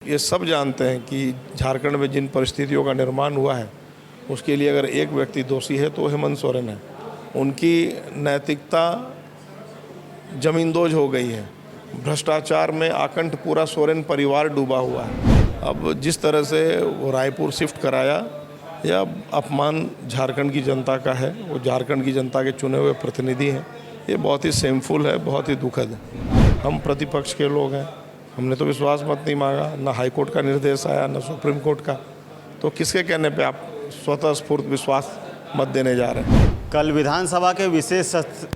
ये सब जानते हैं कि झारखंड में जिन परिस्थितियों का निर्माण हुआ है उसके लिए अगर एक व्यक्ति दोषी है तो हेमंत सोरेन है। उनकी नैतिकता ज़मींदोज़ हो गई है। भ्रष्टाचार में आकंठ पूरा सोरेन परिवार डूबा हुआ है। अब जिस तरह से वो रायपुर शिफ्ट कराया, यह अपमान झारखंड की जनता का है। वो झारखंड की जनता के चुने हुए प्रतिनिधि हैं। ये बहुत ही शेमफुल है, बहुत ही दुखद है। हम प्रतिपक्ष के लोग हैं, हमने तो विश्वास मत नहीं मांगा, ना हाई कोर्ट का निर्देश आया, ना सुप्रीम कोर्ट का। तो किसके कहने पे आप स्वतः स्फूर्त विश्वास मत देने जा रहे हैं? कल विधानसभा के विशेष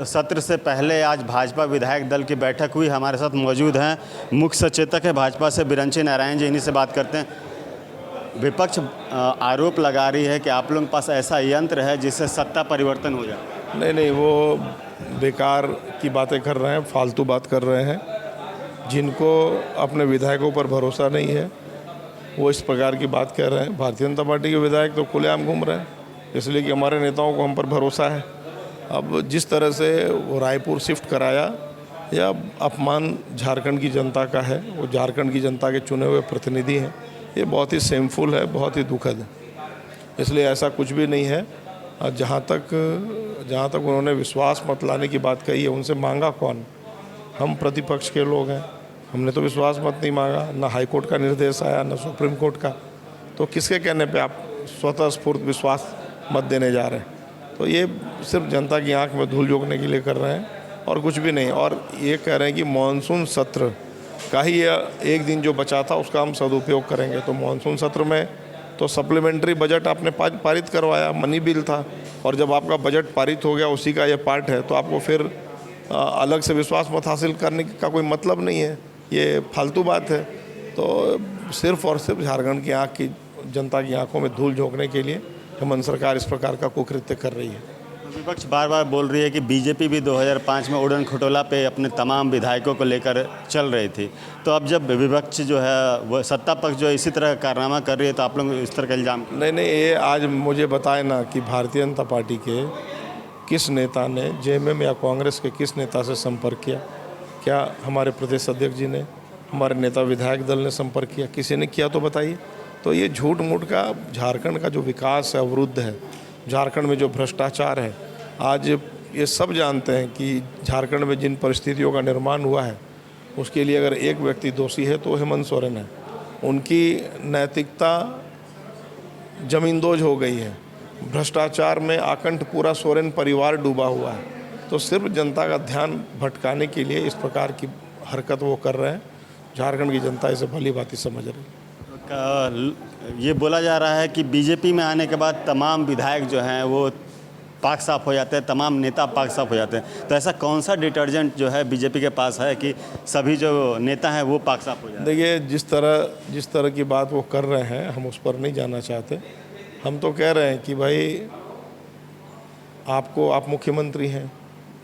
सत्र से पहले आज भाजपा विधायक दल की बैठक हुई। हमारे साथ मौजूद हैं मुख्य सचेतक है भाजपा से बिरंची नारायण जी, इन्हीं से बात करते हैं। विपक्ष आरोप लगा रही है कि आप लोगों के पास ऐसा यंत्र है जिससे सत्ता परिवर्तन हो जाए। नहीं, वो बेकार की बातें कर रहे हैं, फालतू बात कर रहे हैं। जिनको अपने विधायकों पर भरोसा नहीं है वो इस प्रकार की बात कह रहे हैं। भारतीय जनता पार्टी के विधायक तो खुलेआम घूम रहे हैं, इसलिए कि हमारे नेताओं को हम पर भरोसा है। अब जिस तरह से वो रायपुर शिफ्ट कराया, यह अपमान झारखंड की जनता का है। वो झारखंड की जनता के चुने हुए प्रतिनिधि हैं। ये बहुत ही शेमफुल है, बहुत ही दुखद है। इसलिए ऐसा कुछ भी नहीं है। जहाँ तक उन्होंने विश्वास मत लाने की बात कही है, उनसे मांगा कौन? हम प्रतिपक्ष के लोग हैं, हमने तो विश्वास मत नहीं मांगा, ना हाई कोर्ट का निर्देश आया, ना सुप्रीम कोर्ट का। तो किसके कहने पे आप स्वतः स्फूर्त विश्वास मत देने जा रहे हैं? तो ये सिर्फ जनता की आंख में धूल झोंकने के लिए कर रहे हैं और कुछ भी नहीं। और ये कह रहे हैं कि मानसून सत्र का ही एक दिन जो बचा था उसका हम सदुपयोग करेंगे। तो मानसून सत्र में तो सप्लीमेंट्री बजट आपने पारित करवाया, मनी बिल था, और जब आपका बजट पारित हो गया, उसी का ये पार्ट है, तो आपको फिर अलग से विश्वास मत हासिल करने का कोई मतलब नहीं है। ये फालतू बात है। तो सिर्फ और सिर्फ झारखंड की जनता की आंखों में धूल झोंकने के लिए हेमंत सरकार इस प्रकार का कुकृत्य कर रही है। विपक्ष बार बार बोल रही है कि बीजेपी भी 2005 में उड़न खटोला पे अपने तमाम विधायकों को लेकर चल रही थी। तो अब जब विपक्ष जो है वो सत्ता पक्ष जो इसी तरह कारनामा कर रही है, तो आप लोग इस तरह का इल्ज़ाम? नहीं, ये आज मुझे बताए ना कि भारतीय जनता पार्टी के किस नेता ने जेएमएम या कांग्रेस के किस नेता से संपर्क किया? क्या हमारे प्रदेश अध्यक्ष जी ने, हमारे नेता विधायक दल ने संपर्क किया? किसी ने किया तो बताइए। तो ये झूठ मूठ का झारखंड का जो विकास है अवरुद्ध है, झारखंड में जो भ्रष्टाचार है, आज ये सब जानते हैं कि झारखंड में जिन परिस्थितियों का निर्माण हुआ है उसके लिए अगर एक व्यक्ति दोषी है तो हेमंत सोरेन है। उनकी नैतिकता ज़मींदोज़ हो गई है। भ्रष्टाचार में आकंठ पूरा सोरेन परिवार डूबा हुआ है। तो सिर्फ जनता का ध्यान भटकाने के लिए इस प्रकार की हरकत वो कर रहे हैं। झारखंड की जनता इसे भली भांति समझ रही है। ये बोला जा रहा है कि बीजेपी में आने के बाद तमाम विधायक जो हैं वो पाक साफ हो जाते हैं, तमाम नेता पाक साफ हो जाते हैं। तो ऐसा कौन सा डिटर्जेंट जो है बीजेपी के पास है कि सभी जो नेता हैं वो पाक साफ हो जाते हैं? देखिए, जिस तरह की बात वो कर रहे हैं, हम उस पर नहीं जाना चाहते। हम तो कह रहे हैं कि भाई आप मुख्यमंत्री हैं,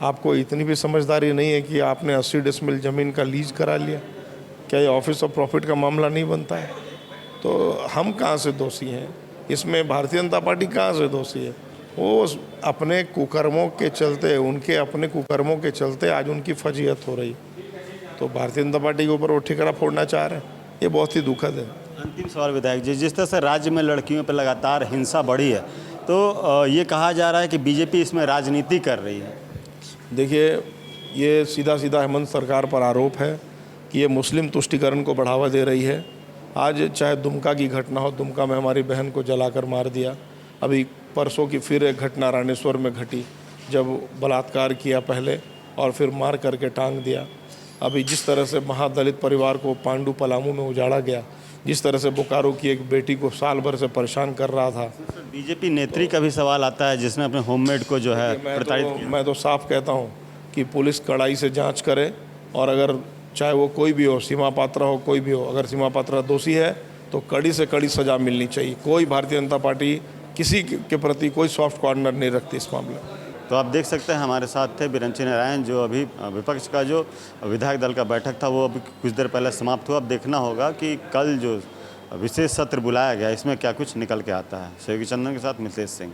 आपको इतनी भी समझदारी नहीं है कि आपने 80 डेसिमल ज़मीन का लीज करा लिया? क्या ये ऑफिस ऑफ प्रॉफिट का मामला नहीं बनता है? तो हम कहाँ से दोषी हैं इसमें? भारतीय जनता पार्टी कहाँ से दोषी है? वो अपने कुकर्मों के चलते आज उनकी फजीहत हो रही। तो भारतीय जनता पार्टी के ऊपर वो ठिकरा फोड़ना चाह रहे हैं। ये बहुत ही दुखद है। अंतिम सवाल विधायक जी, जिस तरह से राज्य में लड़कियों पर लगातार हिंसा बढ़ी है, तो ये कहा जा रहा है कि बीजेपी इसमें राजनीति कर रही है। देखिए, ये सीधा हेमंत सरकार पर आरोप है कि ये मुस्लिम तुष्टीकरण को बढ़ावा दे रही है। आज चाहे दुमका की घटना हो, दुमका में हमारी बहन को जलाकर मार दिया। अभी परसों की फिर एक घटना रामेश्वर में घटी, जब बलात्कार किया पहले और फिर मार करके टांग दिया। अभी जिस तरह से महादलित परिवार को पांडु पलामू में उजाड़ा गया, जिस तरह से बोकारो की एक बेटी को साल भर से परेशान कर रहा था। बीजेपी नेत्री का भी सवाल आता है जिसने अपने होममेड को जो है प्रताड़ित किया। मैं तो साफ कहता हूँ कि पुलिस कड़ाई से जांच करे, और अगर चाहे वो कोई भी हो, सीमा पात्रा हो, कोई भी हो, अगर सीमा पात्रा दोषी है तो कड़ी से कड़ी सज़ा मिलनी चाहिए। कोई भारतीय जनता पार्टी किसी के प्रति कोई सॉफ्ट कॉर्नर नहीं रखती इस मामले में। तो आप देख सकते हैं हमारे साथ थे बिरंची नारायण, जो अभी विपक्ष का जो विधायक दल का बैठक था वो अभी कुछ देर पहले समाप्त हुआ। अब देखना होगा कि कल जो विशेष सत्र बुलाया गया इसमें क्या कुछ निकल के आता है। सहयोगी चंदन के साथ मिथिलेश सिंह।